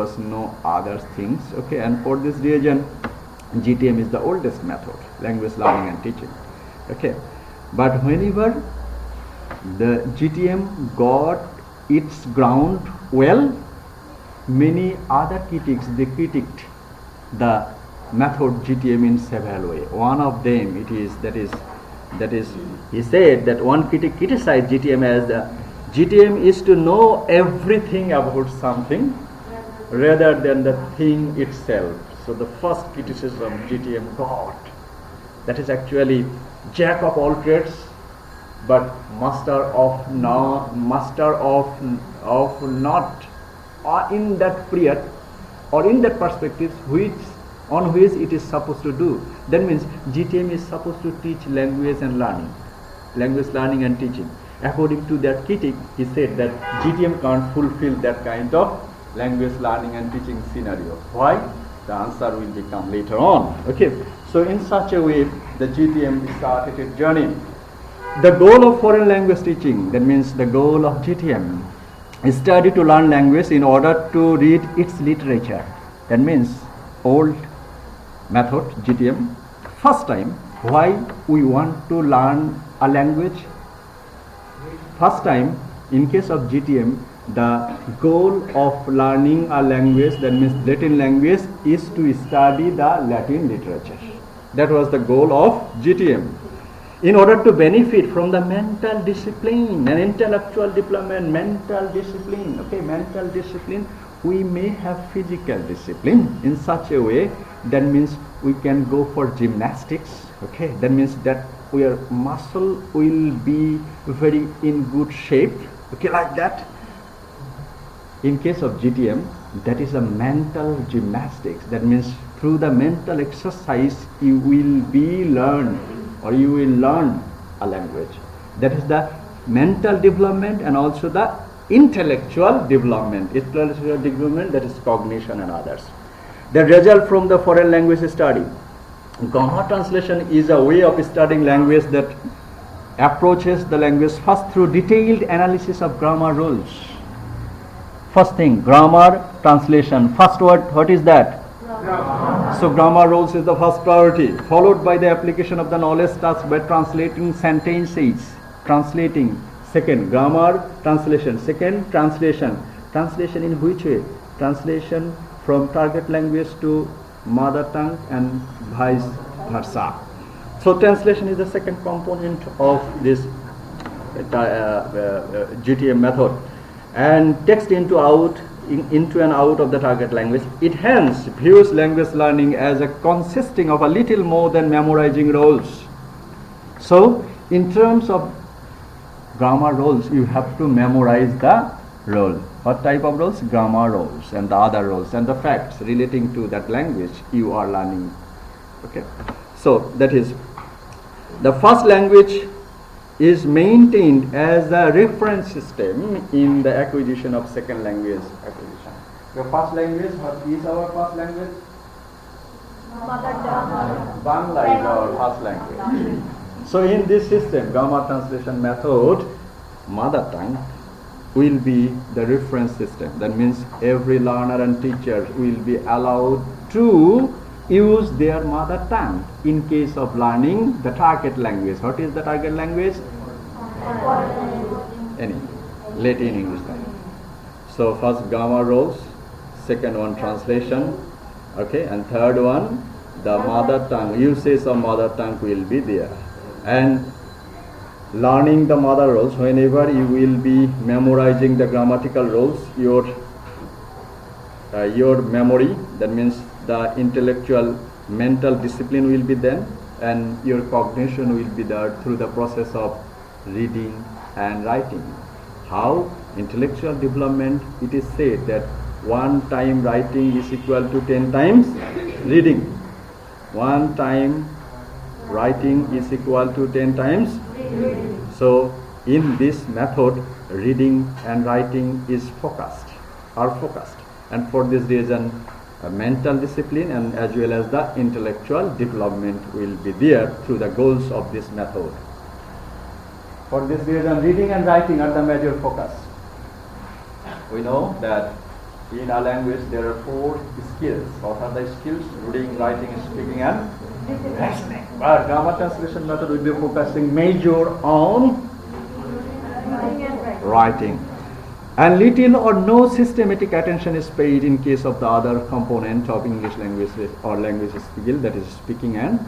was no other things. Okay, and for this reason, GTM is the oldest method, language learning and teaching. Okay, but whenever the GTM got its ground well, many other critics, they critiqued the method GTM in several ways. One of them he said that one critic criticized GTM as the GTM is to know everything about something rather than the thing itself. So the first criticism GTM got, that is actually jack of all trades but master of not in that period or in that perspective on which it is supposed to do. That means GTM is supposed to teach language learning and teaching. According to that critic, he said that GTM can't fulfill that kind of language learning and teaching scenario. Why? The answer will become later on. Okay, so in such a way, the GTM started its journey. The goal of foreign language teaching, that means the goal of GTM, is study to learn language in order to read its literature. That means old method GTM. First time, why we want to learn a language? First time, in case of GTM, the goal of learning a language, that means Latin language, is to study the Latin literature. That was the goal of GTM. In order to benefit from the mental discipline and intellectual development, mental discipline, we may have physical discipline in such a way. That means we can go for gymnastics. Okay, that means that our muscle will be very in good shape. Okay, like that. In case of GTM, that is a mental gymnastics. That means through the mental exercise, you will learn a language. That is the mental development and also the intellectual development. Intellectual development, that is cognition and others. The result from the foreign language study. Grammar translation is a way of studying language that approaches the language first through detailed analysis of grammar rules. First thing, grammar translation. First word, what is that? Grammar. So grammar rules is the first priority, followed by the application of the knowledge task by translating sentences. Second, grammar translation. Second, translation. Translation in which way? Translation from target language to mother tongue and vice versa. So translation is the second component of this GTM method. And text into and out of the target language. It hence views language learning as consisting of a little more than memorizing rules. So in terms of grammar rules, you have to memorize the rule. What type of rules? Grammar rules and the other rules and the facts relating to that language you are learning. Okay, so that is the first language is maintained as a reference system in the acquisition of second language acquisition. The first language, what is our first language? Mother tongue. Bangla is our first language. So in this system, grammar translation method, mother tongue will be the reference system. That means every learner and teacher will be allowed to use their mother tongue in case of learning the target language. What is the target language? Any Latin English language. So first grammar rules, second one translation, okay, and third one the mother tongue, usage of mother tongue will be there. And learning the mother rules, whenever you will be memorizing the grammatical rules, your memory, that means the intellectual mental discipline will be there, and your cognition will be there through the process of reading and writing. How? Intellectual development, it is said that 1 time writing is equal to 10 times reading. 1 time writing is equal to 10 times reading. So in this method, reading and writing are focused, and for this reason mental discipline and as well as the intellectual development will be there through the goals of this method. For this reason, reading and writing are the major focus. We know that In a language, there are 4 skills. What are the skills? Reading, writing, speaking, and listening. But grammar translation method will be focusing major on writing. And little or no systematic attention is paid in case of the other component of English language or language skill, that is speaking and